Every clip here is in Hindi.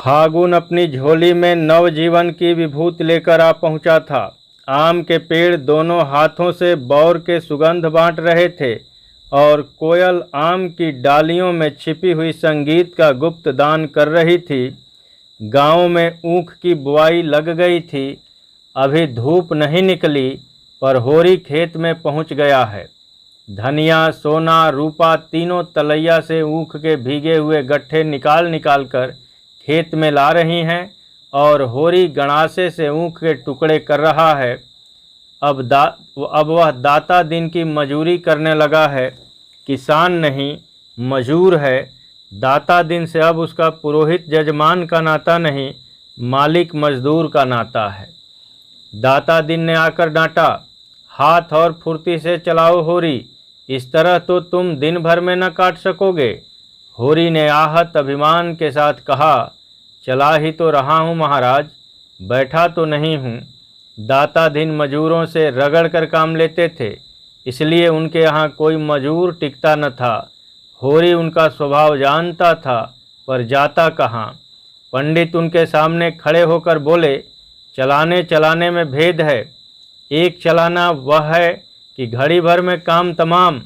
फागुन अपनी झोली में नवजीवन की विभूति लेकर आ पहुंचा था। आम के पेड़ दोनों हाथों से बौर के सुगंध बांट रहे थे और कोयल आम की डालियों में छिपी हुई संगीत का गुप्त दान कर रही थी। गांव में ऊख की बुआई लग गई थी। अभी धूप नहीं निकली पर होरी खेत में पहुंच गया है। धनिया, सोना, रूपा तीनों तलैया से ऊख के भीगे हुए गट्ठे निकाल निकाल कर खेत में ला रही हैं और होरी गणासे से ऊख के टुकड़े कर रहा है। अब वह दाता दिन की मजूरी करने लगा है। किसान नहीं, मजूर है। दाता दिन से अब उसका पुरोहित जजमान का नाता नहीं, मालिक मजदूर का नाता है। दाता दिन ने आकर डांटा, हाथ और फुर्ती से चलाओ होरी, इस तरह तो तुम दिन भर में न काट सकोगे। होरी ने आहत अभिमान के साथ कहा, चला ही तो रहा हूँ महाराज, बैठा तो नहीं हूँ। दाता दिन मजूरों से रगड़ कर काम लेते थे, इसलिए उनके यहाँ कोई मजूर टिकता न था। होरी उनका स्वभाव जानता था पर जाता कहाँ। पंडित उनके सामने खड़े होकर बोले, चलाने चलाने में भेद है। एक चलाना वह है कि घड़ी भर में काम तमाम,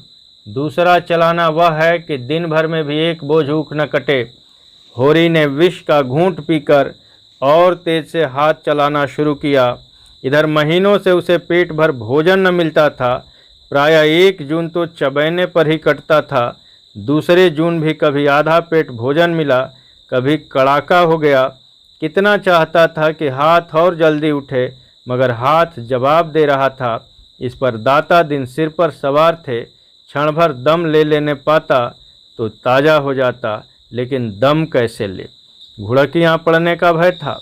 दूसरा चलाना वह है कि दिन भर में भी एक बोझ ऊख न कटे। होरी ने विष का घूंट पीकर और तेज से हाथ चलाना शुरू किया। इधर महीनों से उसे पेट भर भोजन न मिलता था। प्रायः 1 जून तो चबैने पर ही कटता था। दूसरे जून भी कभी आधा पेट भोजन मिला, कभी कड़ाका हो गया। कितना चाहता था कि हाथ और जल्दी उठे, मगर हाथ जवाब दे रहा था। इस पर दाता दिन सिर पर सवार थे। क्षण भर दम ले लेने पाता तो ताज़ा हो जाता, लेकिन दम कैसे ले, घुड़कियाँ पड़ने का भय था।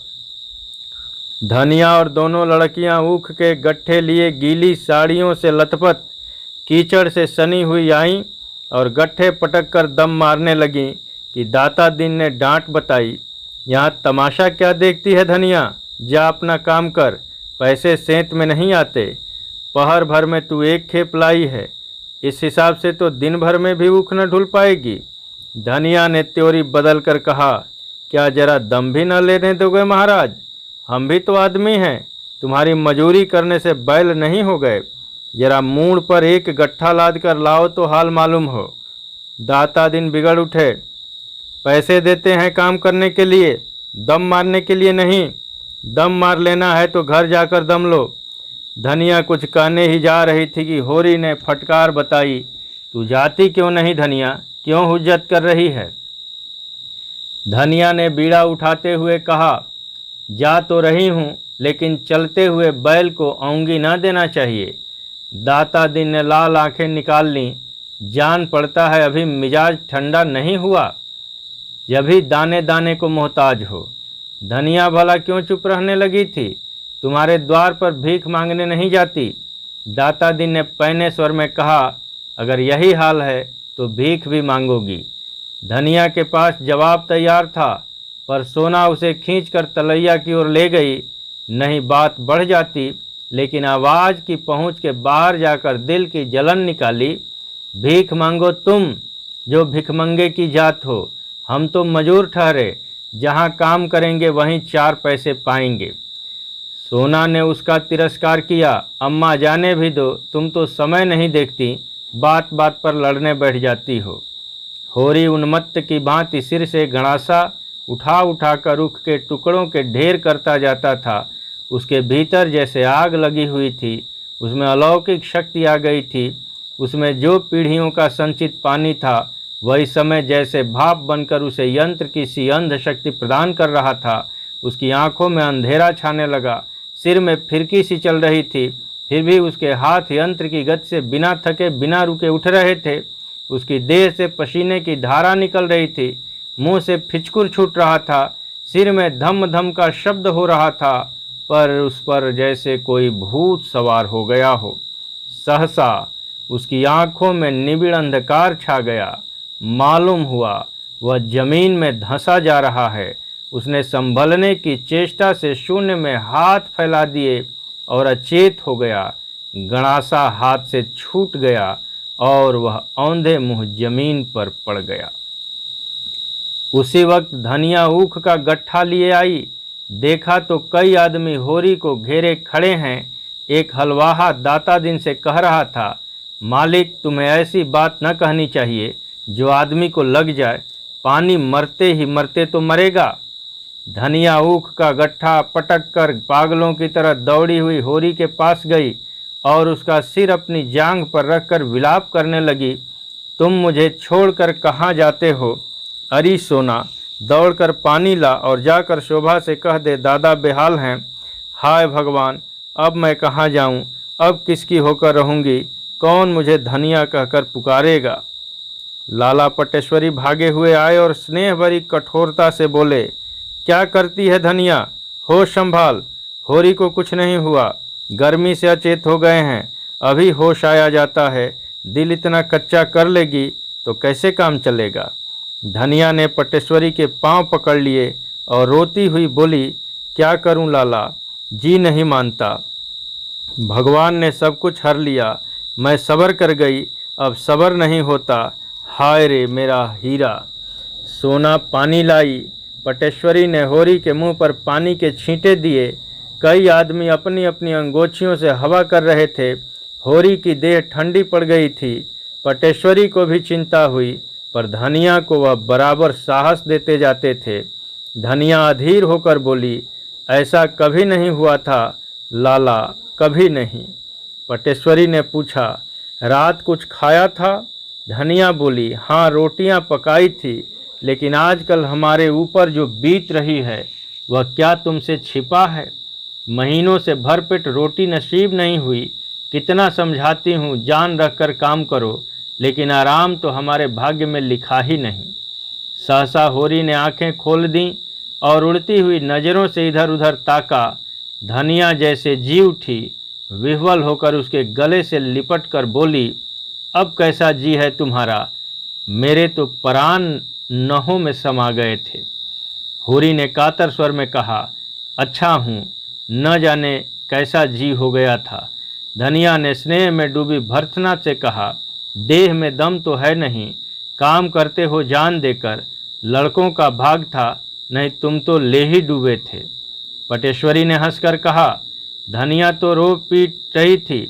धनिया और दोनों लड़कियां ऊख के गट्ठे लिए गीली साड़ियों से लथपथ कीचड़ से सनी हुई आईं और गट्ठे पटक कर दम मारने लगीं कि दाता दिन ने डांट बताई, यहाँ तमाशा क्या देखती है धनिया, जा अपना काम कर, पैसे सेंत में नहीं आते। पहर भर में तू एक खेप लाई है, इस हिसाब से तो दिन भर में भी ऊख न ढुल पाएगी। धनिया ने त्योरी बदल कर कहा, क्या जरा दम भी न लेने दोगे महाराज, हम भी तो आदमी हैं, तुम्हारी मजूरी करने से बैल नहीं हो गए। जरा मूड़ पर एक गट्ठा लाद कर लाओ तो हाल मालूम हो। दाता दिन बिगड़ उठे, पैसे देते हैं काम करने के लिए, दम मारने के लिए नहीं। दम मार लेना है तो घर जाकर दम लो। धनिया कुछ कहने ही जा रही थी कि होरी ने फटकार बताई, तू जाती क्यों नहीं धनिया, क्यों हुज्जत कर रही है। धनिया ने बीड़ा उठाते हुए कहा, जा तो रही हूँ, लेकिन चलते हुए बैल को औंगी न देना चाहिए। दाता दिन ने लाल आंखें निकाल लीं, जान पड़ता है अभी मिजाज ठंडा नहीं हुआ, जब भी दाने दाने को मोहताज हो। धनिया भला क्यों चुप रहने लगी थी, तुम्हारे द्वार पर भीख मांगने नहीं जाती। दाता दिन ने पैने स्वर में कहा, अगर यही हाल है तो भीख भी मांगोगी। धनिया के पास जवाब तैयार था, पर सोना उसे खींचकर तलैया की ओर ले गई। नहीं बात बढ़ जाती, लेकिन आवाज़ की पहुँच के बाहर जाकर दिल की जलन निकाली। भीख मांगो तुम जो भिखमंगे की जात हो, हम तो मजूर ठहरे, जहाँ काम करेंगे वहीं 4 पैसे पाएंगे। सोना ने उसका तिरस्कार किया, अम्मा जाने भी दो, तुम तो समय नहीं देखती, बात बात पर लड़ने बैठ जाती हो। होरी उन्मत्त की भांति सिर से गणासा उठा उठा कर ऊख के टुकड़ों के ढेर करता जाता था। उसके भीतर जैसे आग लगी हुई थी, उसमें अलौकिक शक्ति आ गई थी। उसमें जो पीढ़ियों का संचित पानी था, वही समय जैसे भाप बनकर उसे यंत्र की सी अंध शक्ति प्रदान कर रहा था। उसकी आंखों में अंधेरा छाने लगा, सिर में फिरकी सी चल रही थी, फिर भी उसके हाथ यंत्र की गति से बिना थके बिना रुके उठ रहे थे। उसकी देह से पसीने की धारा निकल रही थी, मुंह से फिचकुर छूट रहा था, सिर में धम धम का शब्द हो रहा था, पर उस पर जैसे कोई भूत सवार हो गया हो। सहसा उसकी आंखों में निबिड़ अंधकार छा गया। मालूम हुआ वह जमीन में धंसा जा रहा है। उसने संभलने की चेष्टा से शून्य में हाथ फैला दिए और अचेत हो गया। गणासा हाथ से छूट गया और वह औंधे मुंह जमीन पर पड़ गया। उसी वक्त धनिया ऊख का गट्ठा लिए आई। देखा तो कई आदमी होरी को घेरे खड़े हैं। एक हलवाहा दाता दिन से कह रहा था, मालिक तुम्हें ऐसी बात न कहनी चाहिए जो आदमी को लग जाए, पानी मरते ही मरते तो मरेगा। धनिया ऊख का गट्ठा पटक कर पागलों की तरह दौड़ी हुई होरी के पास गई और उसका सिर अपनी जांघ पर रखकर विलाप करने लगी, तुम मुझे छोड़कर कहाँ जाते हो? अरे सोना, दौड़कर पानी ला और जाकर शोभा से कह दे दादा बेहाल हैं। हाय भगवान, अब मैं कहाँ जाऊँ? अब किसकी होकर रहूँगी? कौन मुझे धनिया कहकर पुकारेगा? लाला पटेश्वरी भागे हुए आए और स्नेह भरी कठोरता से बोले, क्या करती है धनिया? होश संभाल, होरी को कुछ नहीं हुआ, गर्मी से अचेत हो गए हैं, अभी होश आया जाता है, दिल इतना कच्चा कर लेगी तो कैसे काम चलेगा? धनिया ने पटेश्वरी के पांव पकड़ लिए और रोती हुई बोली, क्या करूं लाला, जी नहीं मानता। भगवान ने सब कुछ हर लिया, मैं सब्र कर गई, अब सब्र नहीं होता। हाय रे मेरा हीरा। सोना पानी लाई। पटेश्वरी ने होरी के मुंह पर पानी के छींटे दिए। कई आदमी अपनी अपनी अंगोछियों से हवा कर रहे थे। होरी की देह ठंडी पड़ गई थी। पटेश्वरी को भी चिंता हुई, पर धनिया को वह बराबर साहस देते जाते थे। धनिया अधीर होकर बोली, ऐसा कभी नहीं हुआ था लाला, कभी नहीं। पटेश्वरी ने पूछा, रात कुछ खाया था? धनिया बोली, हाँ रोटियां पकाई थी, लेकिन आजकल हमारे ऊपर जो बीत रही है वह क्या तुमसे छिपा है? महीनों से भरपेट रोटी नसीब नहीं हुई। कितना समझाती हूँ जान रखकर काम करो, लेकिन आराम तो हमारे भाग्य में लिखा ही नहीं। सहसा होरी ने आंखें खोल दीं और उड़ती हुई नज़रों से इधर उधर ताका। धनिया जैसे जी उठी, विह्वल होकर उसके गले से लिपट कर बोली, अब कैसा जी है तुम्हारा? मेरे तो प्राण नहों में समा गए थे। होरी ने कातर स्वर में कहा, अच्छा हूँ, न जाने कैसा जी हो गया था। धनिया ने स्नेह में डूबी भर्त्सना से कहा, देह में दम तो है नहीं, काम करते हो जान देकर, लड़कों का भाग था, नहीं तुम तो ले ही डूबे थे। पटेश्वरी ने हंसकर कहा, धनिया तो रो पीट रही थी।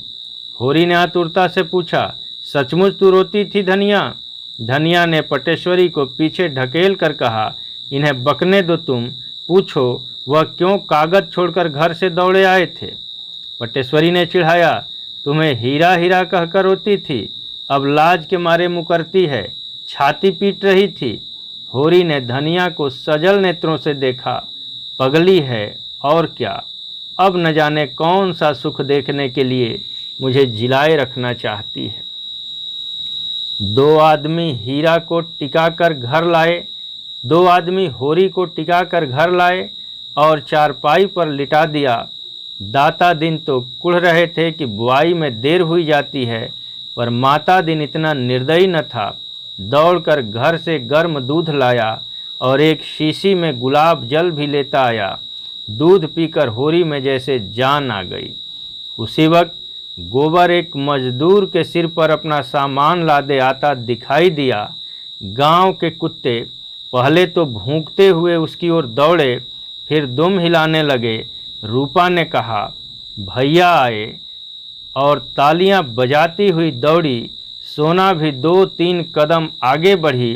होरी ने आतुरता से पूछा, सचमुच तू रोती थी धनिया? धनिया ने पटेश्वरी को पीछे ढकेल कर कहा, इन्हें बकने दो, तुम पूछो वह क्यों कागज छोड़कर घर से दौड़े आए थे। पटेश्वरी ने चिढ़ाया, तुम्हें हीरा हीरा कहकर रोती थी, अब लाज के मारे मुकरती है, छाती पीट रही थी। होरी ने धनिया को सजल नेत्रों से देखा, पगली है और क्या, अब न जाने कौन सा सुख देखने के लिए मुझे जिलाए रखना चाहती है। दो आदमी हीरा को टिकाकर घर लाए, दो आदमी होरी को टिकाकर घर लाए और चारपाई पर लिटा दिया। दाता दिन तो कुढ़ रहे थे कि बुआई में देर हुई जाती है, पर माता दिन इतना निर्दयी न था। दौड़कर घर से गर्म दूध लाया और एक शीशी में गुलाब जल भी लेता आया। दूध पीकर होरी में जैसे जान आ गई। उसी वक्त गोबर एक मजदूर के सिर पर अपना सामान लादे आता दिखाई दिया। गांव के कुत्ते पहले तो भूंकते हुए उसकी ओर दौड़े, फिर दुम हिलाने लगे। रूपा ने कहा, भैया आए, और तालियां बजाती हुई दौड़ी। सोना भी 2-3 कदम आगे बढ़ी,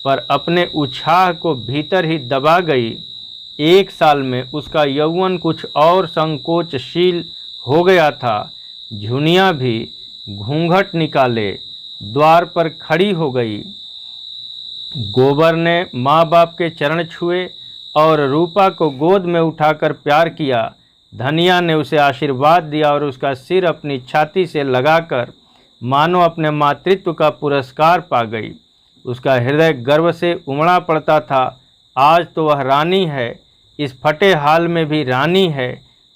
पर अपने उछाह को भीतर ही दबा गई। 1 साल में उसका यौवन कुछ और संकोचशील हो गया था। झुनिया भी घूंघट निकाले द्वार पर खड़ी हो गई। गोबर ने माँ बाप के चरण छुए और रूपा को गोद में उठाकर प्यार किया। धनिया ने उसे आशीर्वाद दिया और उसका सिर अपनी छाती से लगाकर मानो अपने मातृत्व का पुरस्कार पा गई। उसका हृदय गर्व से उमड़ा पड़ता था। आज तो वह रानी है, इस फटे हाल में भी रानी है।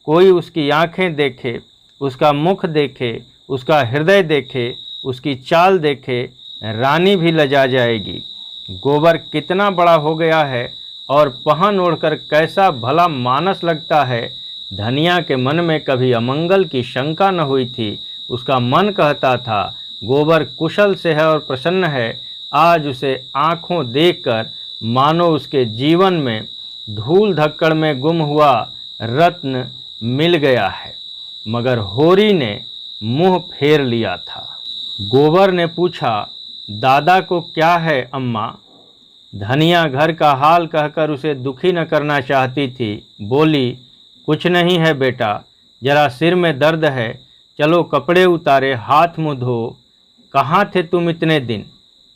कोई उसकी आंखें देखे, उसका मुख देखे, उसका हृदय देखे, उसकी चाल देखे, रानी भी लजा जाएगी। गोबर कितना बड़ा हो गया है और पहन ओढ़कर कैसा भला मानस लगता है। धनिया के मन में कभी अमंगल की शंका न हुई थी। उसका मन कहता था गोबर कुशल से है और प्रसन्न है। आज उसे आँखों देखकर मानो उसके जीवन में धूल धक्कड़ में गुम हुआ रत्न मिल गया है। मगर होरी ने मुंह फेर लिया था। गोबर ने पूछा, दादा को क्या है अम्मा? धनिया घर का हाल कहकर उसे दुखी न करना चाहती थी। बोली, कुछ नहीं है बेटा, जरा सिर में दर्द है, चलो कपड़े उतारे, हाथ मुँह धो। कहाँ थे तुम इतने दिन?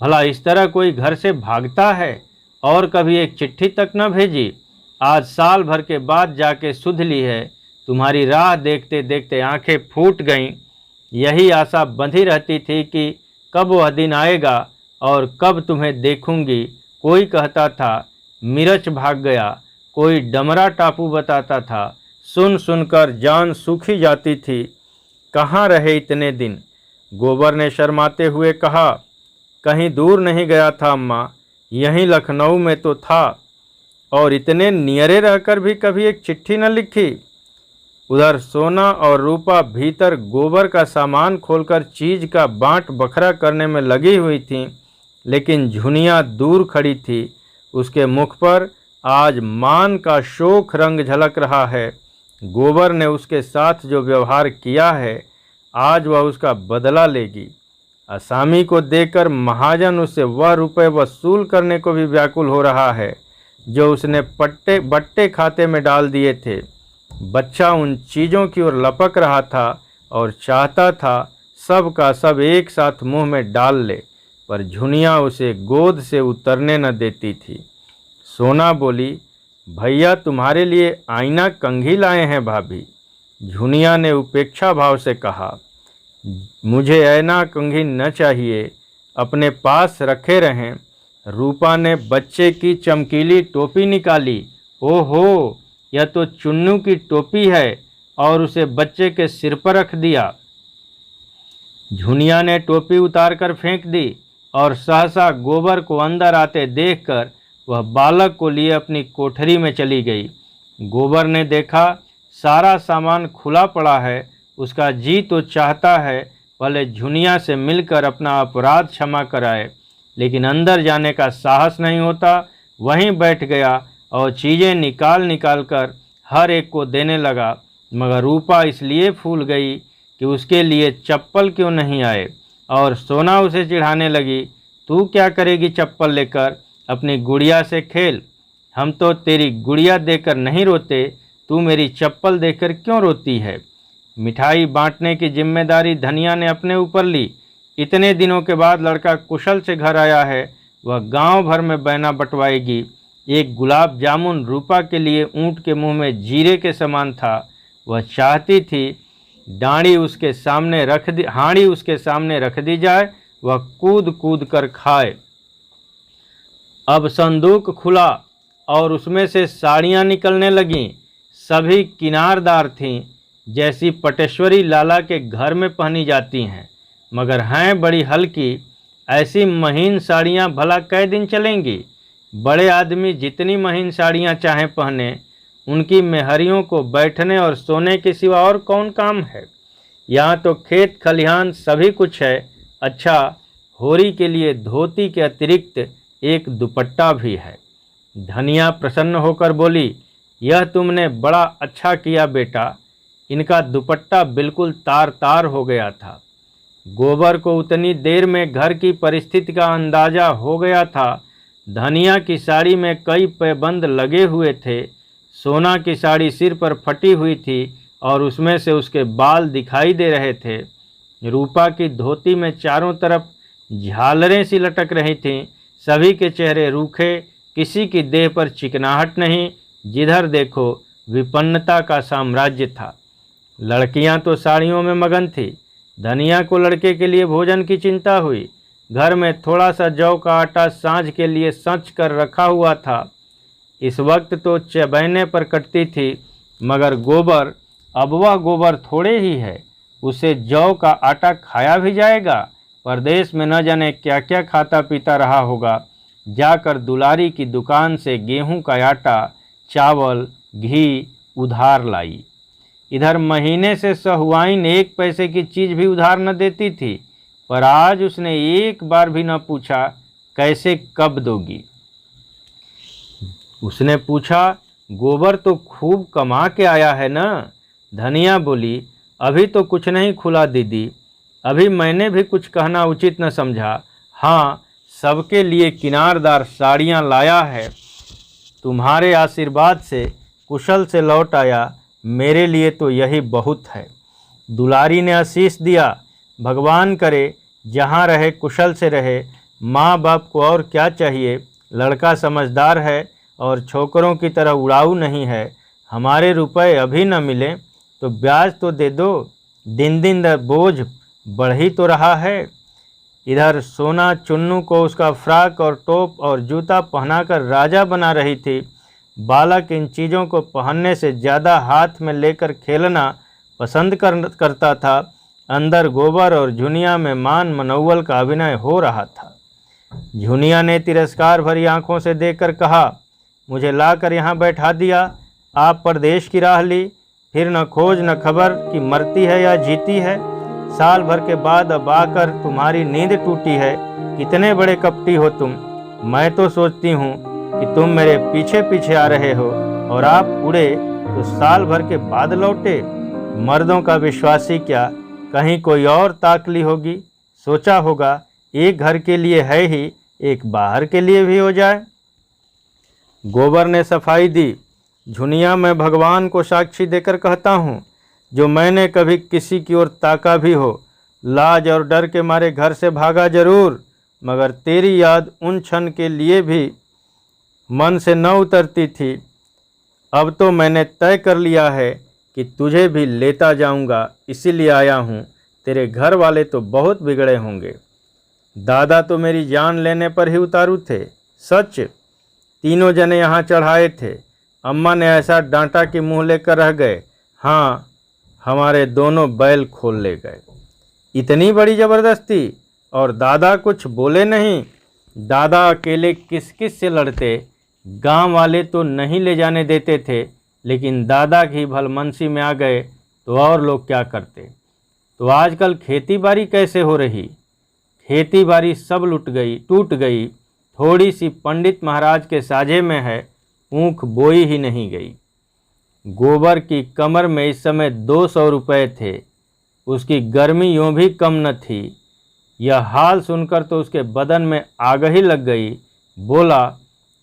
भला इस तरह कोई घर से भागता है? और कभी एक चिट्ठी तक न भेजी? आज साल भर के बाद जाके सुध ली है। तुम्हारी राह देखते देखते आंखें फूट गईं। यही आशा बंधी रहती थी कि कब वह दिन आएगा और कब तुम्हें देखूंगी। कोई कहता था मिर्च भाग गया, कोई डमरा टापू बताता था। सुन सुनकर जान सूखी जाती थी। कहाँ रहे इतने दिन? गोबर ने शर्माते हुए कहा, कहीं दूर नहीं गया था अम्मा, यहीं लखनऊ में तो था। और इतने नियरे रहकर भी कभी एक चिट्ठी न लिखी। उधर सोना और रूपा भीतर गोबर का सामान खोलकर चीज का बांट बखरा करने में लगी हुई थीं, लेकिन झुनिया दूर खड़ी थी। उसके मुख पर आज मान का शोक रंग झलक रहा है। गोबर ने उसके साथ जो व्यवहार किया है, आज वह उसका बदला लेगी। असामी को देकर महाजन उससे वह रुपए वसूल करने को भी व्याकुल हो रहा है जो उसने बट्टे खाते में डाल दिए थे। बच्चा उन चीज़ों की ओर लपक रहा था और चाहता था सब का सब एक साथ मुंह में डाल ले, पर झुनिया उसे गोद से उतरने न देती थी। सोना बोली, भैया तुम्हारे लिए आईना कंघी लाए हैं भाभी। झुनिया ने उपेक्षा भाव से कहा, मुझे आईना कंघी न चाहिए, अपने पास रखे रहें। रूपा ने बच्चे की चमकीली टोपी निकाली। ओहो, यह तो चुन्नू की टोपी है, और उसे बच्चे के सिर पर रख दिया। झुनिया ने टोपी उतार कर फेंक दी और सहसा गोबर को अंदर आते देखकर वह बालक को लिए अपनी कोठरी में चली गई। गोबर ने देखा सारा सामान खुला पड़ा है। उसका जी तो चाहता है भले झुनिया से मिलकर अपना अपराध क्षमा कराए, लेकिन अंदर जाने का साहस नहीं होता। वहीं बैठ गया और चीज़ें निकाल निकाल कर हर एक को देने लगा। मगर रूपा इसलिए फूल गई कि उसके लिए चप्पल क्यों नहीं आए, और सोना उसे चिढ़ाने लगी, तू क्या करेगी चप्पल लेकर? अपनी गुड़िया से खेल। हम तो तेरी गुड़िया देकर नहीं रोते, तू मेरी चप्पल देकर क्यों रोती है? मिठाई बांटने की जिम्मेदारी धनिया ने अपने ऊपर ली। इतने दिनों के बाद लड़का कुशल से घर आया है, वह गांव भर में बैना बंटवाएगी। एक गुलाब जामुन रूपा के लिए ऊंट के मुंह में जीरे के समान था। वह चाहती थी हाँड़ी उसके सामने रख दी जाए, वह कूद कूद कर खाए। अब संदूक खुला और उसमें से साड़ियाँ निकलने लगीं। सभी किनारदार थीं, जैसी पटेश्वरी लाला के घर में पहनी जाती हैं, मगर हैं बड़ी हल्की। ऐसी महीन साड़ियाँ भला कै दिन चलेंगी? बड़े आदमी जितनी महीन साड़ियाँ चाहें पहने, उनकी मेहरियों को बैठने और सोने के सिवा और कौन काम है? यहाँ तो खेत खलिहान सभी कुछ है। अच्छा, होरी के लिए धोती के अतिरिक्त एक दुपट्टा भी है। धनिया प्रसन्न होकर बोली, यह तुमने बड़ा अच्छा किया बेटा। इनका दुपट्टा बिल्कुल तार तार हो गया था। गोबर को उतनी देर में घर की परिस्थिति का अंदाजा हो गया था। धनिया की साड़ी में कई पैबंद लगे हुए थे। सोना की साड़ी सिर पर फटी हुई थी और उसमें से उसके बाल दिखाई दे रहे थे। रूपा की धोती में चारों तरफ झालरें सी लटक रही थीं। सभी के चेहरे रूखे, किसी की देह पर चिकनाहट नहीं। जिधर देखो विपन्नता का साम्राज्य था। लड़कियां तो साड़ियों में मगन थी। धनिया को लड़के के लिए भोजन की चिंता हुई। घर में थोड़ा सा जौ का आटा सांझ के लिए सच कर रखा हुआ था। इस वक्त तो चबैने पर कटती थी, मगर गोबर, अब वह गोबर थोड़े ही है, उसे जौ का आटा खाया भी जाएगा। परदेश में न जाने क्या क्या खाता पीता रहा होगा। जाकर दुलारी की दुकान से गेहूं का आटा, चावल, घी उधार लाई। इधर महीने से सहुआइन 1 पैसे की चीज़ भी उधार न देती थी, पर आज उसने एक बार भी न पूछा कैसे कब दोगी। उसने पूछा, गोबर तो खूब कमा के आया है ना? धनिया बोली, अभी तो कुछ नहीं खुला दीदी, अभी मैंने भी कुछ कहना उचित न समझा। हाँ, सबके लिए किनारदार साड़ियाँ लाया है, तुम्हारे आशीर्वाद से कुशल से लौट आया, मेरे लिए तो यही बहुत है। दुलारी ने आशीष दिया, भगवान करे जहाँ रहे कुशल से रहे, माँ बाप को और क्या चाहिए। लड़का समझदार है और छोकरों की तरह उड़ाऊ नहीं है। हमारे रुपए अभी न मिले तो ब्याज तो दे दो, दिन दिन बोझ बढ़ ही तो रहा है। इधर सोना चुन्नू को उसका फ्राक और टोप और जूता पहनाकर राजा बना रही थी। बालक इन चीज़ों को पहनने से ज़्यादा हाथ में लेकर खेलना पसंद करता था। अंदर गोबर और झुनिया में मान मनोवल का अभिनय हो रहा था। झुनिया ने तिरस्कार भरी आंखों से देखकर कहा, मुझे लाकर यहाँ बैठा दिया, आप परदेश की राह ली, फिर न खोज न खबर कि मरती है या जीती है। साल भर के बाद अब आकर तुम्हारी नींद टूटी है, कितने बड़े कपटी हो तुम। मैं तो सोचती हूँ कि तुम मेरे पीछे पीछे आ रहे हो और आप उड़े तो साल भर के बाद लौटे। मर्दों का विश्वासी क्या, कहीं कोई और ताक ली होगी, सोचा होगा एक घर के लिए है ही, एक बाहर के लिए भी हो जाए। गोबर ने सफाई दी, झुनिया मैं भगवान को साक्षी देकर कहता हूँ, जो मैंने कभी किसी की ओर ताका भी हो, लाज और डर के मारे घर से भागा जरूर, मगर तेरी याद उन क्षण के लिए भी मन से न उतरती थी। अब तो मैंने तय कर लिया है कि तुझे भी लेता जाऊंगा, इसीलिए आया हूँ। तेरे घर वाले तो बहुत बिगड़े होंगे। दादा तो मेरी जान लेने पर ही उतारू थे, सच। तीनों जने यहाँ चढ़ाए थे। अम्मा ने ऐसा डांटा कि मुंह लेकर रह गए। हाँ, हमारे दोनों बैल खोल ले गए। इतनी बड़ी ज़बरदस्ती, और दादा कुछ बोले नहीं। दादा अकेले किस किस से लड़ते, गांव वाले तो नहीं ले जाने देते थे, लेकिन दादा की भलमनसी में आ गए तो और लोग क्या करते। तो आजकल खेती बाड़ी कैसे हो रही? खेती बाड़ी सब लुट गई, टूट गई, थोड़ी सी पंडित महाराज के साझे में है, ऊख बोई ही नहीं गई। गोबर की कमर में इस समय 200 रुपये थे, उसकी गर्मी यूँ भी कम न थी। यह हाल सुनकर तो उसके बदन में आग ही लग गई। बोला,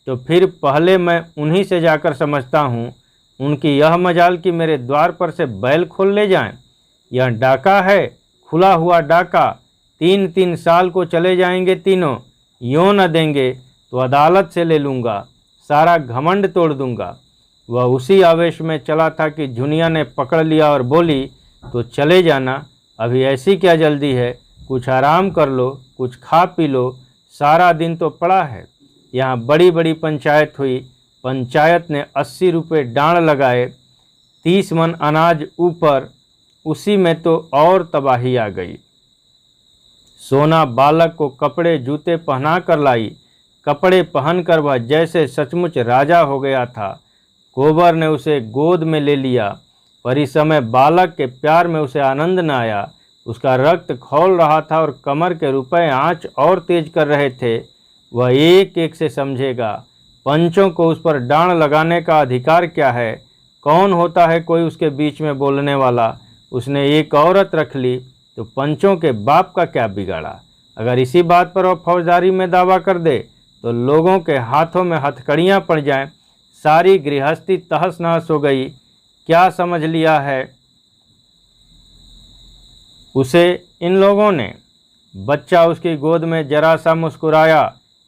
तो फिर पहले मैं उन्हीं से जाकर समझता हूँ, उनकी यह मजाल कि मेरे द्वार पर से बैल खोल ले जाएं। यह डाका है, खुला हुआ डाका। 3-3 साल को चले जाएंगे तीनों, यूँ न देंगे तो अदालत से ले लूँगा, सारा घमंड तोड़ दूँगा। वह उसी आवेश में चला था कि झुनिया ने पकड़ लिया और बोली, तो चले जाना, अभी ऐसी क्या जल्दी है, कुछ आराम कर लो, कुछ खा पी लो, सारा दिन तो पड़ा है। यहाँ बड़ी बड़ी पंचायत हुई, पंचायत ने 80 रुपये डांड लगाए, 30 मन अनाज ऊपर, उसी में तो और तबाही आ गई। सोना बालक को कपड़े जूते पहना कर लाई, कपड़े पहनकर वह जैसे सचमुच राजा हो गया था। गोबर ने उसे गोद में ले लिया, पर इस समय बालक के प्यार में उसे आनंद न आया। उसका रक्त खौल रहा था और कमर के रुपए आँच और तेज कर रहे थे। वह एक एक से समझेगा, पंचों को उस पर डांड लगाने का अधिकार क्या है? कौन होता है कोई उसके बीच में बोलने वाला? उसने एक औरत रख ली तो पंचों के बाप का क्या बिगाड़ा? अगर इसी बात पर वह फौजदारी में दावा कर दे तो लोगों के हाथों में हथकड़ियाँ पड़ जाएं। सारी गृहस्थी तहस नहस हो गई। क्या समझ लिया है उसे इन लोगों ने? बच्चा उसकी गोद में जरा सा मुस्कुराया,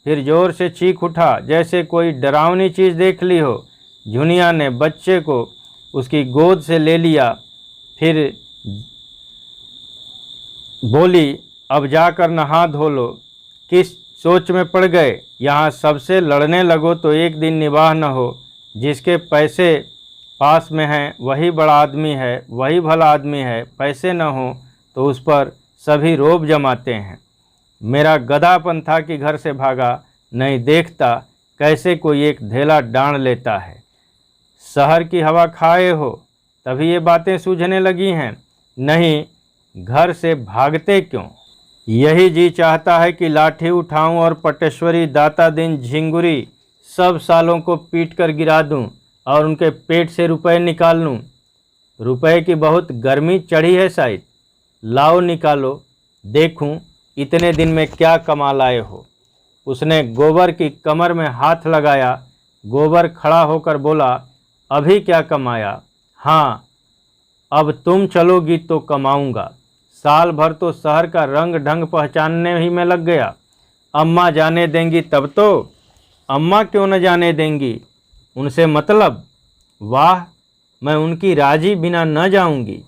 फिर जोर से चीख उठा जैसे कोई डरावनी चीज़ देख ली हो। झुनिया ने बच्चे को उसकी गोद से ले लिया, फिर बोली, अब जाकर नहा धो लो। किस सोच में पड़ गए? यहाँ सबसे लड़ने लगो तो एक दिन निवाह न हो। जिसके पैसे पास में हैं वही बड़ा आदमी है, वही भला आदमी है। पैसे न हो तो उस पर सभी रोब जमाते हैं। मेरा गधापन था कि घर से भागा, नहीं देखता कैसे कोई एक धेला डांड लेता है। शहर की हवा खाए हो तभी ये बातें सूझने लगी हैं, नहीं घर से भागते क्यों? यही जी चाहता है कि लाठी उठाऊं और पटेश्वरी दाता दिन झिंगुरी सब सालों को पीट कर गिरा दूं और उनके पेट से रुपए निकाल लूं। रुपए की बहुत गर्मी चढ़ी है शायद, लाओ निकालो, देखूं इतने दिन में क्या कमा लाए हो। उसने गोबर की कमर में हाथ लगाया। गोबर खड़ा होकर बोला, अभी क्या कमाया? हाँ, अब तुम चलोगी तो कमाऊंगा। साल भर तो शहर का रंग ढंग पहचानने ही में लग गया। अम्मा जाने देंगी तब तो। अम्मा क्यों न जाने देंगी? उनसे मतलब? वाह, मैं उनकी राजी बिना न जाऊंगी।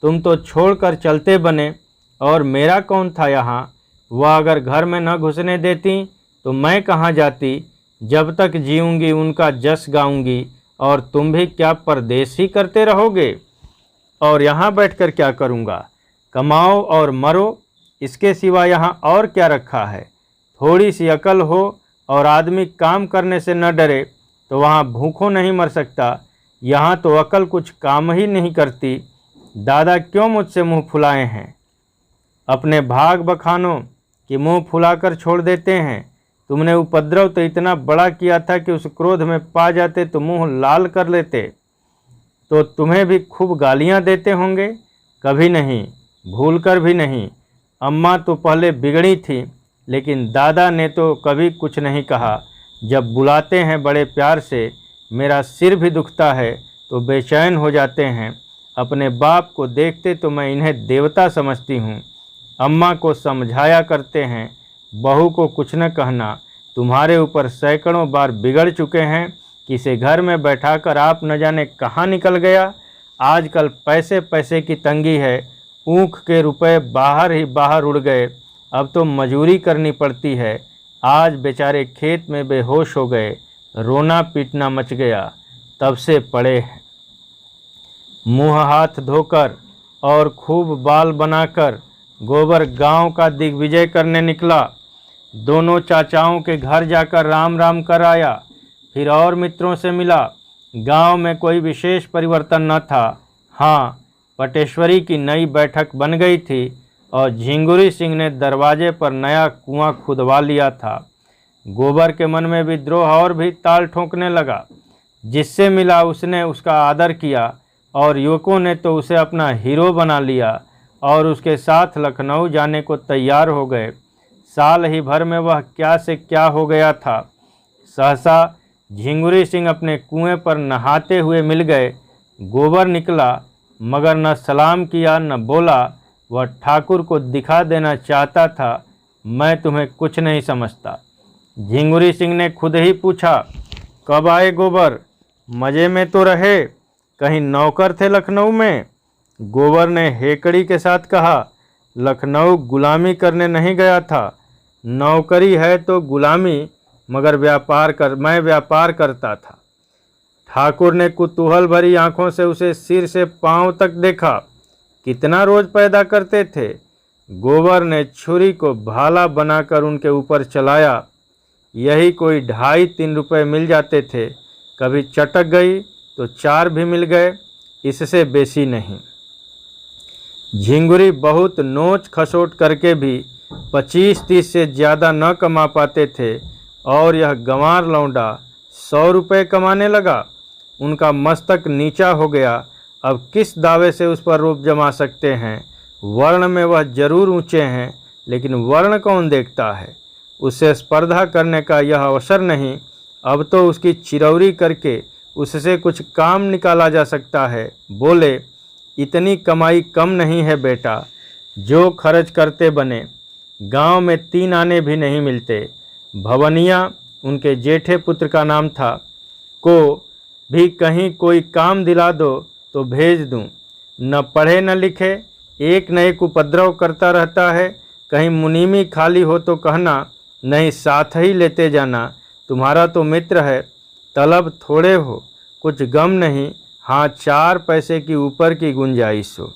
तुम तो छोड़कर चलते बने, और मेरा कौन था यहाँ? वह अगर घर में न घुसने देती तो मैं कहाँ जाती? जब तक जीऊँगी उनका जस गाऊंगी, और तुम भी क्या परदेश ही करते रहोगे? और यहाँ बैठकर क्या करूँगा? कमाओ और मरो, इसके सिवा यहाँ और क्या रखा है? थोड़ी सी अकल हो और आदमी काम करने से न डरे तो वहाँ भूखों नहीं मर सकता। यहाँ तो अकल कुछ काम ही नहीं करती। दादा क्यों मुझसे मुंह फुलाए हैं? अपने भाग बखानों कि मुंह फुलाकर छोड़ देते हैं। तुमने उपद्रव तो इतना बड़ा किया था कि उस क्रोध में पा जाते तो मुंह लाल कर लेते। तो तुम्हें भी खूब गालियां देते होंगे? कभी नहीं, भूलकर भी नहीं। अम्मा तो पहले बिगड़ी थी, लेकिन दादा ने तो कभी कुछ नहीं कहा। जब बुलाते हैं बड़े प्यार से, मेरा सिर भी दुखता है तो बेचैन हो जाते हैं। अपने बाप को देखते तो मैं इन्हें देवता समझती हूँ। अम्मा को समझाया करते हैं, बहू को कुछ न कहना, तुम्हारे ऊपर सैकड़ों बार बिगड़ चुके हैं। किसी घर में बैठाकर आप न जाने कहाँ निकल गया। आजकल पैसे पैसे की तंगी है, ऊख के रुपए बाहर ही बाहर उड़ गए। अब तो मजूरी करनी पड़ती है। आज बेचारे खेत में बेहोश हो गए, रोना पीटना मच गया, तब से पड़े हैं। मुँह हाथ धोकर और खूब बाल बनाकर गोबर गांव का दिग्विजय करने निकला। दोनों चाचाओं के घर जाकर राम राम कर आया, फिर और मित्रों से मिला। गांव में कोई विशेष परिवर्तन न था। हाँ, पटेश्वरी की नई बैठक बन गई थी और झिंगुरी सिंह ने दरवाजे पर नया कुआं खुदवा लिया था। गोबर के मन में विद्रोह और भी ताल ठोंकने लगा। जिससे मिला उसने उसका आदर किया और युवकों ने तो उसे अपना हीरो बना लिया और उसके साथ लखनऊ जाने को तैयार हो गए। साल ही भर में वह क्या से क्या हो गया था। सहसा झिंगुरी सिंह अपने कुएं पर नहाते हुए मिल गए। गोबर निकला, मगर न सलाम किया न बोला। वह ठाकुर को दिखा देना चाहता था, मैं तुम्हें कुछ नहीं समझता। झिंगुरी सिंह ने खुद ही पूछा, कब आए गोबर? मज़े में तो रहे, कहीं नौकर थे लखनऊ में? गोबर ने हेकड़ी के साथ कहा, लखनऊ गुलामी करने नहीं गया था। नौकरी है तो गुलामी, मगर मैं व्यापार करता था। ठाकुर ने कुतूहल भरी आंखों से उसे सिर से पांव तक देखा। कितना रोज पैदा करते थे? गोबर ने छुरी को भाला बनाकर उनके ऊपर चलाया। यही कोई 2.5-3 रुपए मिल जाते थे। कभी चटक गई तो 4 भी मिल गए, इससे बेसी नहीं। झिंगुरी बहुत नोच खसोट करके भी 25-30 से ज़्यादा न कमा पाते थे, और यह गंवार लौंडा 100 रुपये कमाने लगा। उनका मस्तक नीचा हो गया। अब किस दावे से उस पर रोप जमा सकते हैं? वर्ण में वह जरूर ऊंचे हैं, लेकिन वर्ण कौन देखता है? उससे स्पर्धा करने का यह अवसर नहीं। अब तो उसकी चिरौरी करके उससे कुछ काम निकाला जा सकता है। बोले, इतनी कमाई कम नहीं है बेटा, जो खर्च करते बने। गांव में 3 आने भी नहीं मिलते। भवनिया उनके जेठे पुत्र का नाम था, को भी कहीं कोई काम दिला दो तो भेज दूं। न पढ़े न लिखे, एक न एक उपद्रव करता रहता है। कहीं मुनीमी खाली हो तो कहना, नहीं साथ ही लेते जाना। तुम्हारा तो मित्र है, तलब थोड़े हो, कुछ गम नहीं। हाँ, 4 पैसे की ऊपर की गुंजाइश हो।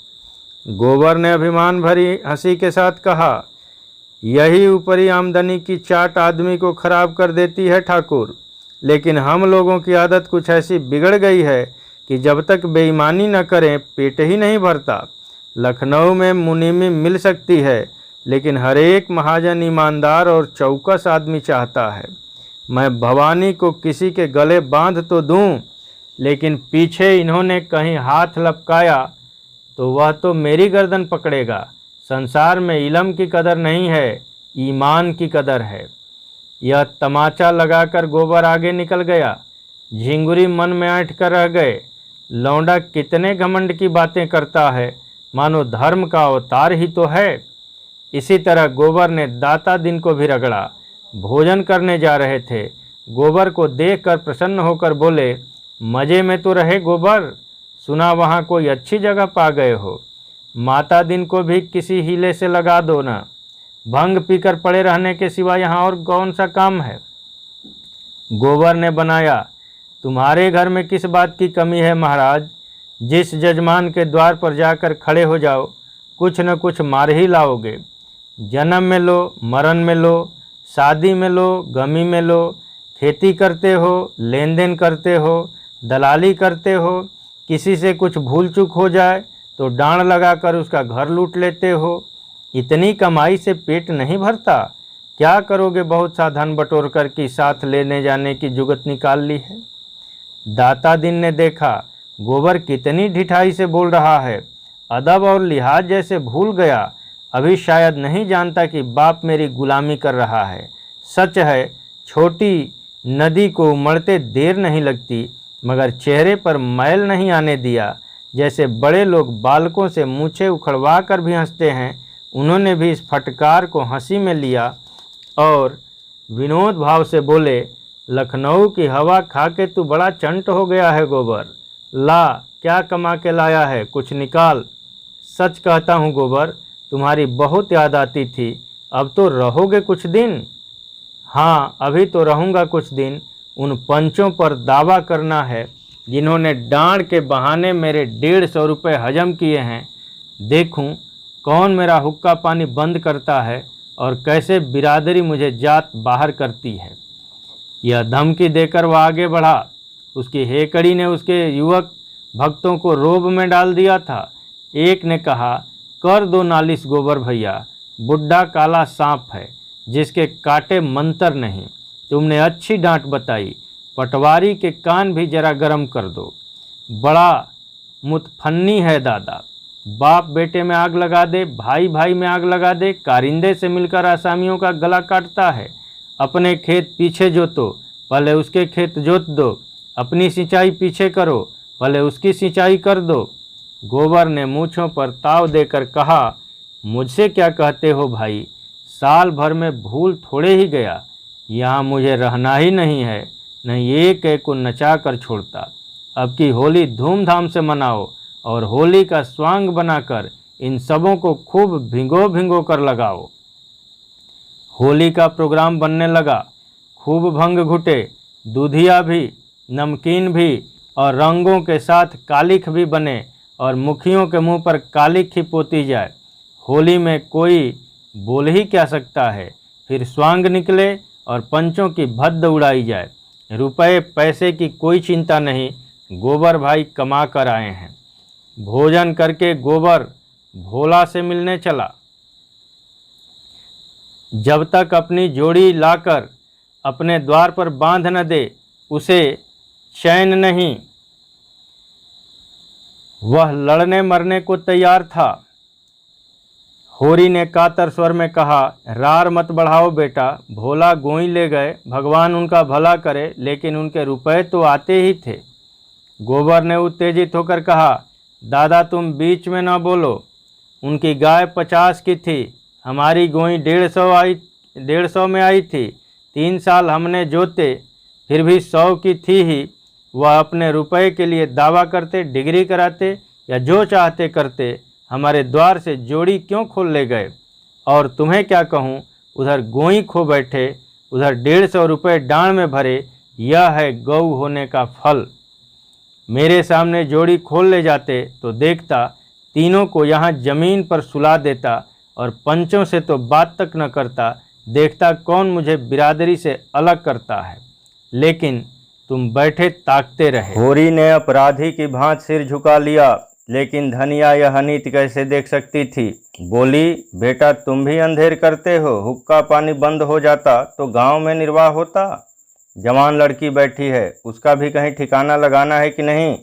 गोबर ने अभिमान भरी हंसी के साथ कहा, यही ऊपरी आमदनी की चाट आदमी को खराब कर देती है ठाकुर। लेकिन हम लोगों की आदत कुछ ऐसी बिगड़ गई है कि जब तक बेईमानी न करें पेट ही नहीं भरता। लखनऊ में मुनीमी मिल सकती है, लेकिन हर एक महाजन ईमानदार और चौकस आदमी चाहता है। मैं भवानी को किसी के गले बांध तो दूं, लेकिन पीछे इन्होंने कहीं हाथ लपकाया तो वह तो मेरी गर्दन पकड़ेगा। संसार में इल्म की कदर नहीं है, ईमान की कदर है। यह तमाचा लगाकर गोबर आगे निकल गया। झिंगुरी मन में ऐंठ कर रह गए। लौंडा कितने घमंड की बातें करता है, मानो धर्म का अवतार ही तो है। इसी तरह गोबर ने दाता दिन को भी रगड़ा। भोजन करने जा रहे थे। गोबर को देखकर प्रसन्न होकर बोले, मज़े में तो रहे गोबर, सुना वहाँ कोई अच्छी जगह पा गए हो। माता दिन को भी किसी हीले से लगा दो ना, भंग पीकर पड़े रहने के सिवा यहाँ और कौन सा काम है। गोबर ने बनाया, तुम्हारे घर में किस बात की कमी है महाराज। जिस जजमान के द्वार पर जाकर खड़े हो जाओ, कुछ न कुछ मार ही लाओगे। जन्म में लो, मरण में लो, शादी में लो, गमी में लो, खेती करते हो, लेन देन करते हो, दलाली करते हो, किसी से कुछ भूल चूक हो जाए तो डांड लगाकर उसका घर लूट लेते हो। इतनी कमाई से पेट नहीं भरता। क्या करोगे बहुत सा धन बटोर कर कि साथ लेने जाने की जुगत निकाल ली है। दाता दिन ने देखा गोबर कितनी ढिठाई से बोल रहा है, अदब और लिहाज जैसे भूल गया। अभी शायद नहीं जानता कि बाप मेरी गुलामी कर रहा है। सच है, छोटी नदी को उमड़ते देर नहीं लगती, मगर चेहरे पर मैल नहीं आने दिया। जैसे बड़े लोग बालकों से मूछें उखड़वा कर भी हंसते हैं, उन्होंने भी इस फटकार को हंसी में लिया और विनोद भाव से बोले, लखनऊ की हवा खा के तू बड़ा चंट हो गया है गोबर। ला, क्या कमा के लाया है, कुछ निकाल। सच कहता हूँ गोबर, तुम्हारी बहुत याद आती थी। अब तो रहोगे कुछ दिन। हाँ, अभी तो रहूँगा कुछ दिन। उन पंचों पर दावा करना है जिन्होंने डांड के बहाने मेरे 150 रुपये हजम किए हैं। देखूं कौन मेरा हुक्का पानी बंद करता है और कैसे बिरादरी मुझे जात बाहर करती है। यह धमकी देकर वह आगे बढ़ा। उसकी हेकड़ी ने उसके युवक भक्तों को रोब में डाल दिया था। एक ने कहा, कर दो नालिश गोबर भैया, बुढ़ा काला सांप है जिसके काटे मंतर नहीं। तुमने अच्छी डांट बताई, पटवारी के कान भी जरा गरम कर दो। बड़ा मुतफन्नी है दादा। बाप बेटे में आग लगा दे, भाई भाई में आग लगा दे, कारिंदे से मिलकर आसामियों का गला काटता है। अपने खेत पीछे जोतो, पहले उसके खेत जोत दो। अपनी सिंचाई पीछे करो, पहले उसकी सिंचाई कर दो। गोबर ने मूँछों पर ताव देकर कहा, मुझसे क्या कहते हो भाई, साल भर में भूल थोड़े ही गया। यहाँ मुझे रहना ही नहीं है, नहीं एक एक को नचा कर छोड़ता। अब की होली धूमधाम से मनाओ और होली का स्वांग बनाकर इन सबों को खूब भिंगो भिंगो कर लगाओ। होली का प्रोग्राम बनने लगा। खूब भंग घुटे, दूधिया भी, नमकीन भी और रंगों के साथ कालिख भी बने और मुखियों के मुंह पर कालिख ही पोती जाए। होली में कोई बोल ही क्या सकता है। फिर स्वांग निकले और पंचों की भद्द उड़ाई जाए। रुपए पैसे की कोई चिंता नहीं, गोबर भाई कमा कर आए हैं। भोजन करके गोबर भोला से मिलने चला। जब तक अपनी जोड़ी लाकर अपने द्वार पर बांध न दे, उसे चैन नहीं। वह लड़ने मरने को तैयार था। होरी ने कातर स्वर में कहा, रार मत बढ़ाओ बेटा, भोला गोई ले गए, भगवान उनका भला करे, लेकिन उनके रुपए तो आते ही थे। गोबर ने उत्तेजित होकर कहा, दादा तुम बीच में न बोलो। उनकी गाय 50 की थी, हमारी गोई 150 में आई थी। 3 साल हमने जोते, फिर भी 100 की थी ही। वह अपने रुपए के लिए दावा करते, डिग्री कराते या जो चाहते करते, हमारे द्वार से जोड़ी क्यों खोल ले गए। और तुम्हें क्या कहूँ, उधर गोई खो बैठे, उधर 150 रुपये डांड में भरे। यह है गौ होने का फल। मेरे सामने जोड़ी खोल ले जाते तो देखता, तीनों को यहाँ जमीन पर सुला देता और पंचों से तो बात तक न करता। देखता कौन मुझे बिरादरी से अलग करता है, लेकिन तुम बैठे ताकते रहे। होरी ने अपराधी की भांति सिर झुका लिया, लेकिन धनिया यह नीति कैसे देख सकती थी। बोली, बेटा तुम भी अंधेर करते हो। हुक्का पानी बंद हो जाता तो गांव में निर्वाह होता। जवान लड़की बैठी है, उसका भी कहीं ठिकाना लगाना है कि नहीं।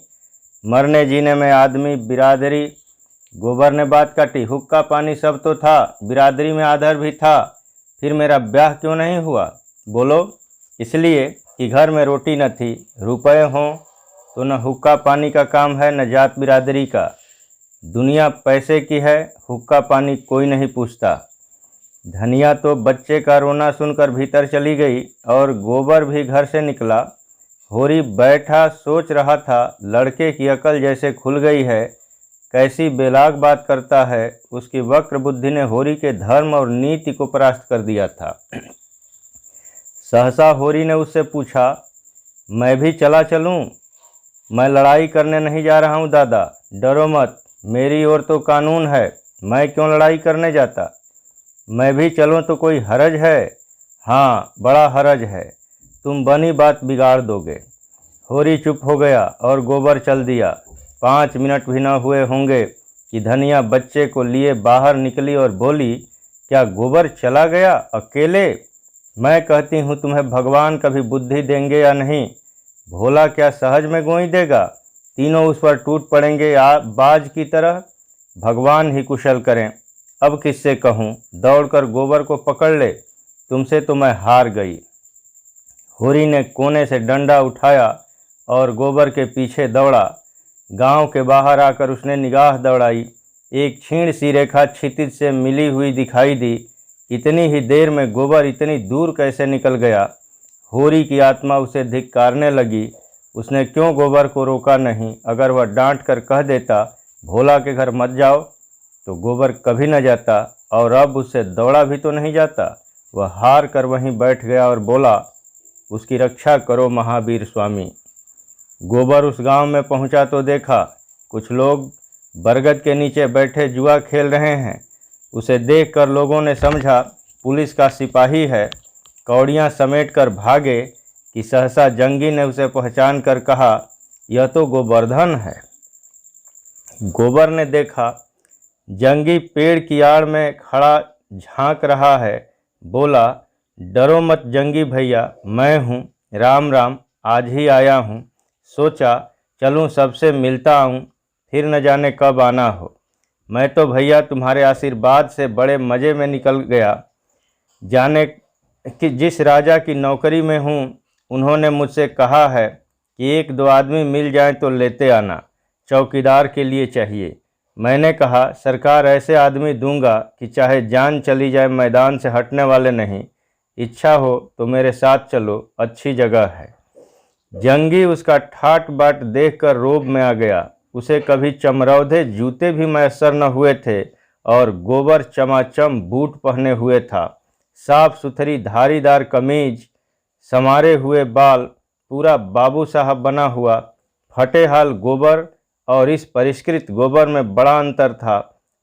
मरने जीने में आदमी बिरादरी। गोबर ने बात काटी, हुक्का पानी सब तो था, बिरादरी में आदर भी था, फिर मेरा ब्याह क्यों नहीं हुआ? बोलो। इसलिए कि घर में रोटी न थी, रुपए हों तो न हुक्का पानी का काम है न जात बिरादरी का। दुनिया पैसे की है, हुक्का पानी कोई नहीं पूछता। धनिया तो बच्चे का रोना सुनकर भीतर चली गई और गोबर भी घर से निकला। होरी बैठा सोच रहा था, लड़के की अकल जैसे खुल गई है, कैसी बेलाग बात करता है। उसकी वक्र बुद्धि ने होरी के धर्म और नीति को परास्त कर दिया था। सहसा होरी ने उससे पूछा, मैं भी चला चलूं? मैं लड़ाई करने नहीं जा रहा हूं दादा, डरो मत, मेरी ओर तो कानून है, मैं क्यों लड़ाई करने जाता। मैं भी चलूं तो कोई हरज है? हाँ, बड़ा हरज है, तुम बनी बात बिगाड़ दोगे। होरी चुप हो गया और गोबर चल दिया। 5 मिनट भी न हुए होंगे कि धनिया बच्चे को लिए बाहर निकली और बोली, क्या गोबर चला गया अकेले? मैं कहती हूँ तुम्हें भगवान कभी बुद्धि देंगे या नहीं। भोला क्या सहज में गोई देगा? तीनों उस पर टूट पड़ेंगे बाज की तरह। भगवान ही कुशल करें। अब किससे कहूँ, दौड़कर गोबर को पकड़ ले, तुमसे तो मैं हार गई। होरी ने कोने से डंडा उठाया और गोबर के पीछे दौड़ा। गांव के बाहर आकर उसने निगाह दौड़ाई। एक क्षीण सी रेखा क्षितिज से मिली हुई दिखाई दी। इतनी ही देर में गोबर इतनी दूर कैसे निकल गया? होरी की आत्मा उसे धिक्कारने लगी। उसने क्यों गोबर को रोका नहीं? अगर वह डांट कर कह देता, भोला के घर मत जाओ, तो गोबर कभी न जाता, और अब उससे दौड़ा भी तो नहीं जाता। वह हार कर वहीं बैठ गया और बोला, उसकी रक्षा करो महावीर स्वामी। गोबर उस गांव में पहुंचा तो देखा कुछ लोग बरगद के नीचे बैठे जुआ खेल रहे हैं। उसे देखकर लोगों ने समझा पुलिस का सिपाही है। कौड़ियाँ समेट कर भागे कि सहसा जंगी ने उसे पहचान कर कहा, यह तो गोवर्धन है। गोबर ने देखा जंगी पेड़ की आड़ में खड़ा झांक रहा है। बोला, डरो मत जंगी भैया, मैं हूँ, राम राम, आज ही आया हूँ। सोचा चलूँ सबसे मिलता आऊँ, फिर न जाने कब आना हो। मैं तो भैया तुम्हारे आशीर्वाद से बड़े मज़े में निकल गया। जाने कि जिस राजा की नौकरी में हूँ, उन्होंने मुझसे कहा है कि 1-2 आदमी मिल जाएं तो लेते आना, चौकीदार के लिए चाहिए। मैंने कहा, सरकार ऐसे आदमी दूंगा कि चाहे जान चली जाए मैदान से हटने वाले नहीं। इच्छा हो तो मेरे साथ चलो, अच्छी जगह है। जंगी उसका ठाट बाट देखकर रोब में आ गया। उसे कभी चमरौधे जूते भी मैसर न हुए थे और गोबर चमाचम बूट पहने हुए था। साफ सुथरी धारीदार कमीज, संवारे हुए बाल, पूरा बाबू साहब बना हुआ। फटे हाल गोबर और इस परिष्कृत गोबर में बड़ा अंतर था।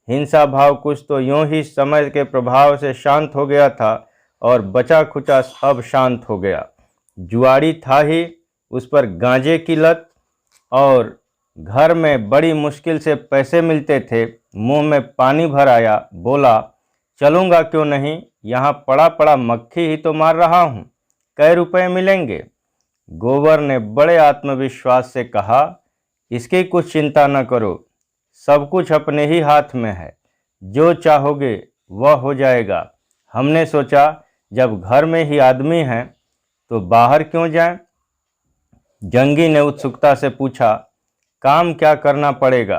हिंसा भाव कुछ तो यूं ही समय के प्रभाव से शांत हो गया था और बचा खुचा अब शांत हो गया। जुआड़ी था ही, उस पर गांजे की लत, और घर में बड़ी मुश्किल से पैसे मिलते थे। मुंह में पानी भर आया, बोला, चलूँगा क्यों नहीं, यहाँ पड़ा पड़ा मक्खी ही तो मार रहा हूँ, कै रुपए मिलेंगे। गोबर ने बड़े आत्मविश्वास से कहा, इसकी कुछ चिंता न करो, सब कुछ अपने ही हाथ में है, जो चाहोगे वह हो जाएगा। हमने सोचा जब घर में ही आदमी हैं तो बाहर क्यों जाएं। जंगी ने उत्सुकता से पूछा, काम क्या करना पड़ेगा?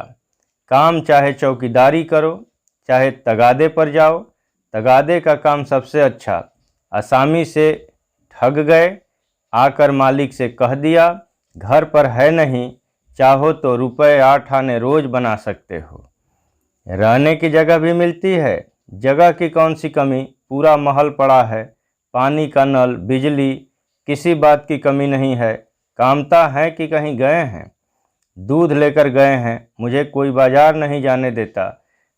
काम चाहे चौकीदारी करो, चाहे तगादे पर जाओ, तगादे का काम सबसे अच्छा। आसामी से ठग गए, आकर मालिक से कह दिया, घर पर है नहीं, चाहो तो रुपए 8 आने रोज बना सकते हो। रहने की जगह भी मिलती है, जगह की कौन सी कमी, पूरा महल पड़ा है, पानी का नल, बिजली, किसी बात की कमी नहीं है। कामता है कि कहीं गए हैं, दूध लेकर गए हैं, मुझे कोई बाजार नहीं जाने देता।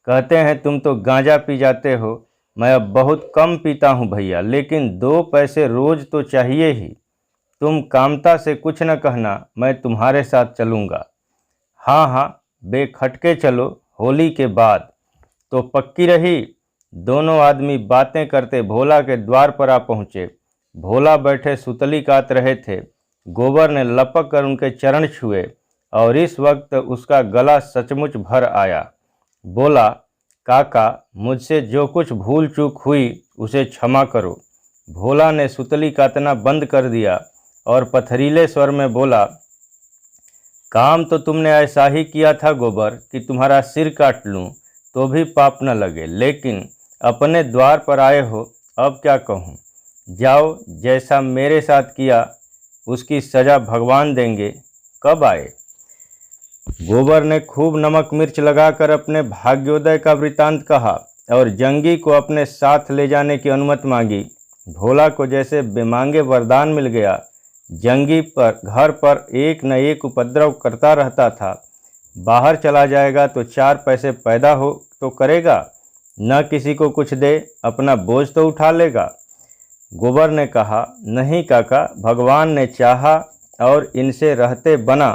कहते हैं तुम तो गांजा पी जाते हो, मैं अब बहुत कम पीता हूँ भैया, लेकिन 2 पैसे रोज तो चाहिए ही। तुम कामता से कुछ न कहना, मैं तुम्हारे साथ चलूँगा। हाँ हाँ, बेखटके चलो, होली के बाद। तो पक्की रही। दोनों आदमी बातें करते भोला के द्वार पर आ पहुँचे। भोला बैठे सुतली काट रहे थे। गोबर ने लपक कर उनके चरण छुए और इस वक्त उसका गला सचमुच भर आया। बोला, काका, मुझसे जो कुछ भूल चूक हुई उसे क्षमा करो। भोला ने सुतली काटना बंद कर दिया और पथरीले स्वर में बोला, काम तो तुमने ऐसा ही किया था गोबर कि तुम्हारा सिर काट लूं तो भी पाप न लगे, लेकिन अपने द्वार पर आए हो, अब क्या कहूँ। जाओ, जैसा मेरे साथ किया उसकी सज़ा भगवान देंगे। कब आए? गोबर ने खूब नमक मिर्च लगाकर अपने भाग्योदय का वृतांत कहा और जंगी को अपने साथ ले जाने की अनुमति मांगी। भोला को जैसे बेमांगे वरदान मिल गया। जंगी पर घर पर एक न एक उपद्रव करता रहता था। बाहर चला जाएगा तो 4 पैसे पैदा हो तो करेगा, न किसी को कुछ दे, अपना बोझ तो उठा लेगा। गोबर ने कहा, नहीं काका, भगवान ने चाहा और इनसे रहते बना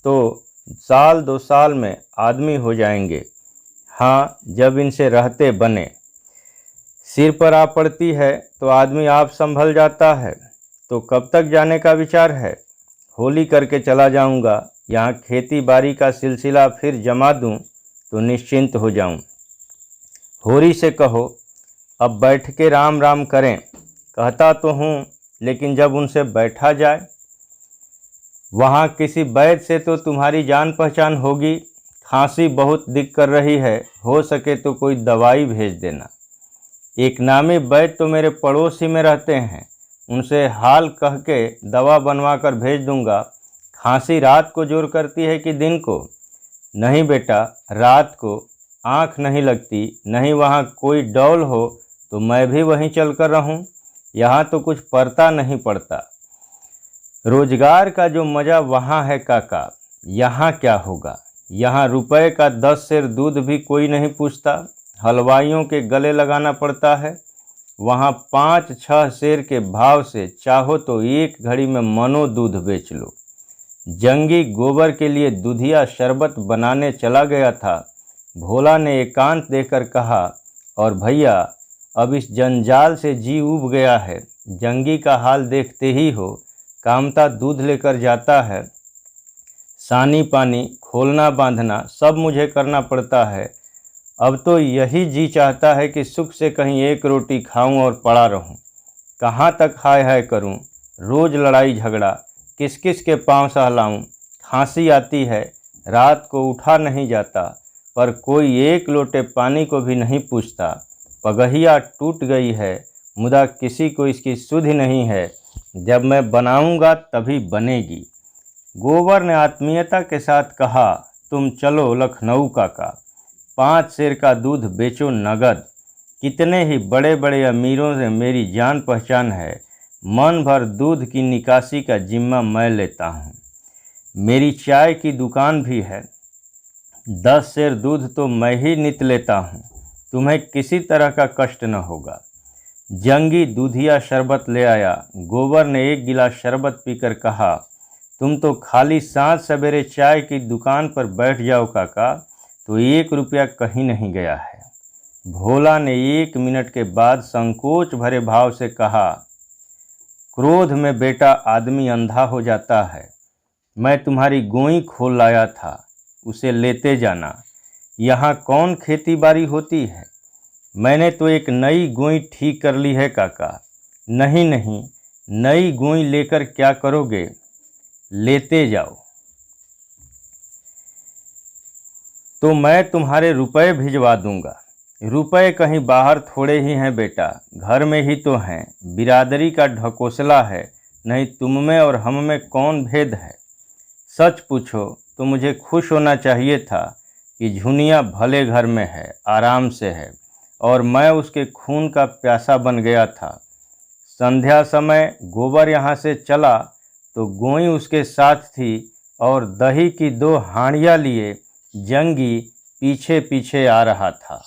तो 1-2 साल में आदमी हो जाएंगे। हाँ, जब इनसे रहते बने। सिर पर आ पड़ती है तो आदमी आप संभल जाता है। तो कब तक जाने का विचार है? होली करके चला जाऊंगा। यहाँ खेती बाड़ी का सिलसिला फिर जमा दूं तो निश्चिंत हो जाऊं। होरी से कहो अब बैठ के राम राम करें। कहता तो हूँ, लेकिन जब उनसे बैठा जाए, वहाँ किसी वैद्य से तो तुम्हारी जान पहचान होगी। खांसी बहुत दिख कर रही है, हो सके तो कोई दवाई भेज देना। एक नामी वैद्य तो मेरे पड़ोस ही में रहते हैं, उनसे हाल कह के दवा बनवा कर भेज दूंगा। खांसी रात को जोर करती है कि दिन को? नहीं बेटा, रात को। आँख नहीं लगती, नहीं वहाँ कोई डौल हो तो मैं भी वहीं चल कर रहूँ। यहाँ तो कुछ पड़ता नहीं पड़ता। रोजगार का जो मज़ा वहाँ है काका, यहाँ क्या होगा। यहाँ रुपए का 10 सेर दूध भी कोई नहीं पूछता, हलवाइयों के गले लगाना पड़ता है। वहाँ 5-6 सेर के भाव से चाहो तो एक घड़ी में मनो दूध बेच लो। जंगी गोबर के लिए दूधिया शरबत बनाने चला गया था। भोला ने एकांत देकर कहा, और भैया, अब इस जंजाल से जी उब गया है। जंगी का हाल देखते ही हो, कामता दूध लेकर जाता है, सानी पानी खोलना बांधना सब मुझे करना पड़ता है। अब तो यही जी चाहता है कि सुख से कहीं एक रोटी खाऊं और पड़ा रहूं। कहाँ तक हाय हाय करूं, रोज़ लड़ाई झगड़ा, किस किस के पांव सहलाऊं। खांसी आती है, रात को उठा नहीं जाता, पर कोई एक लोटे पानी को भी नहीं पूछता। पगहिया टूट गई है, मुदा किसी को इसकी सुध नहीं है। जब मैं बनाऊंगा तभी बनेगी। गोबर ने आत्मीयता के साथ कहा, तुम चलो लखनऊ काका, 5 सेर का दूध बेचो नगद। कितने ही बड़े बड़े अमीरों से मेरी जान पहचान है। मन भर दूध की निकासी का जिम्मा मैं लेता हूँ। मेरी चाय की दुकान भी है। 10 सेर दूध तो मैं ही नित लेता हूँ। तुम्हें किसी तरह का कष्ट न होगा। जंगी दूधिया शरबत ले आया। गोबर ने एक गिलास शरबत पीकर कहा, तुम तो खाली सांझ सवेरे चाय की दुकान पर बैठ जाओ काका, तो 1 रुपया कहीं नहीं गया है। भोला ने 1 मिनट के बाद संकोच भरे भाव से कहा, क्रोध में बेटा आदमी अंधा हो जाता है। मैं तुम्हारी गोई खोल लाया था, उसे लेते जाना। यहाँ कौन खेती बाड़ी होती है। मैंने तो एक नई गोई ठीक कर ली है काका। नहीं नहीं, नई गोई लेकर क्या करोगे, लेते जाओ। तो मैं तुम्हारे रुपए भिजवा दूंगा। रुपए कहीं बाहर थोड़े ही हैं बेटा, घर में ही तो हैं। बिरादरी का ढकोसला है, नहीं तुम में और हम में कौन भेद है। सच पूछो तो मुझे खुश होना चाहिए था कि झुनिया भले घर में है, आराम से है, और मैं उसके खून का प्यासा बन गया था। संध्या समय गोबर यहाँ से चला तो गोई उसके साथ थी और दही की 2 हांडियाँ लिए जंगी पीछे पीछे आ रहा था।